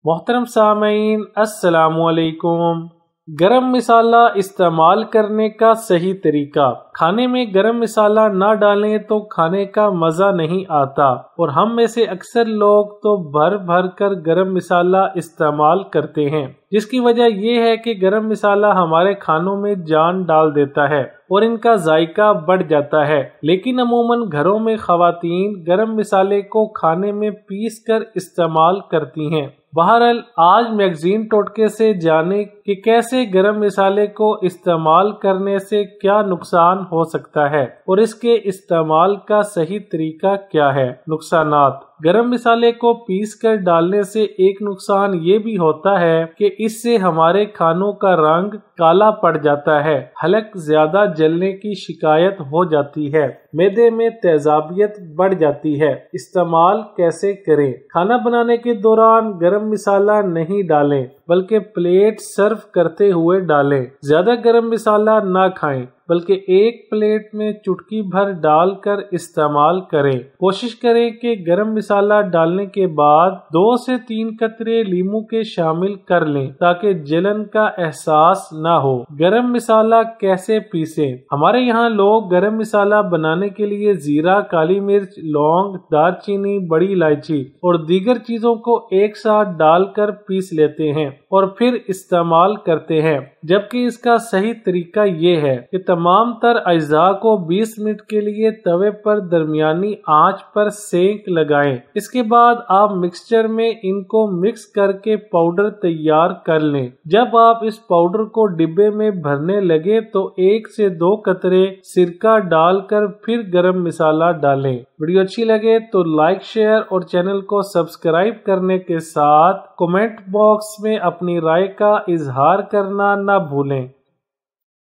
محترم سامعین السلام علیکم۔ گرم مسالہ استعمال کرنے کا صحیح طریقہ۔ کھانے میں گرم مسالہ نہ ڈالیں تو کھانے کا مزہ نہیں آتا، اور ہم میں سے اکثر لوگ تو بھر بھر کر گرم مسالہ استعمال کرتے ہیں، جس کی وجہ یہ ہے کہ گرم مسالہ ہمارے کھانوں میں جان ڈال دیتا ہے اور ان کا ذائقہ بڑھ جاتا ہے، لیکن عموماً گھروں میں خواتین گرم مسالے کو کھانے میں پیس کر استعمال کرتی ہیں۔ بہرحال آج میگزین ٹوٹکے سے جانیں کہ کیسے گرم مسالے کو استعمال کرنے سے کیا نقصان ہو سکتا ہے اور اس کے استعمال کا صحیح طریقہ کیا ہے۔ نقصانات۔ گرم مسالے کو پیس کر ڈالنے سے ایک نقصان یہ بھی ہوتا ہے کہ اس سے ہمارے کھانوں کا رنگ کالا پڑ جاتا ہے، حلق زیادہ جلنے کی شکایت ہو جاتی ہے، معدے میں تیزابیت بڑھ جاتی ہے۔ استعمال کیسے کریں؟ کھانا بنانے کے دوران گرم مسالہ نہیں ڈالیں، بلکہ پلیٹ سرو کرتے ہوئے ڈالیں۔ زیادہ گرم مسالہ نہ کھائیں، بلکہ ایک پلیٹ میں چٹکی بھر ڈال کر استعمال کریں۔ کوشش کریں کہ گرم مسالہ ڈالنے کے بعد 2 سے 3 قطرے لیموں کے شامل کر لیں تاکہ جلن کا احساس نہ ہو۔ گرم مسالہ کیسے پیسیں؟ ہمارے یہاں لوگ گرم مسالہ بنانے کے لیے زیرہ، کالی مرچ، لونگ، دار چینی، بڑی الائچی اور دیگر چیزوں کو ایک ساتھ ڈال کر پیس لیتے ہیں اور پھر استعمال کرتے ہیں، جبکہ اس کا صحیح طریقہ یہ ہے کہ تمام تر اجزاء کو 20 منٹ کے لیے توے پر درمیانی آنچ پر سینک لگائیں۔ اس کے بعد آپ مکسچر میں ان کو مکس کر کے پاؤڈر تیار کر لیں۔ جب آپ اس پاؤڈر کو ڈبے میں بھرنے لگے تو 1 سے 2 قطرے سرکہ ڈال کر پھر گرم مسالہ ڈالیں۔ ویڈیو اچھی لگے تو لائک، شیئر اور چینل کو سبسکرائب کرنے کے ساتھ کمنٹ باکس میں اپنی رائے کا اظہار کرنا نہ بھولیں۔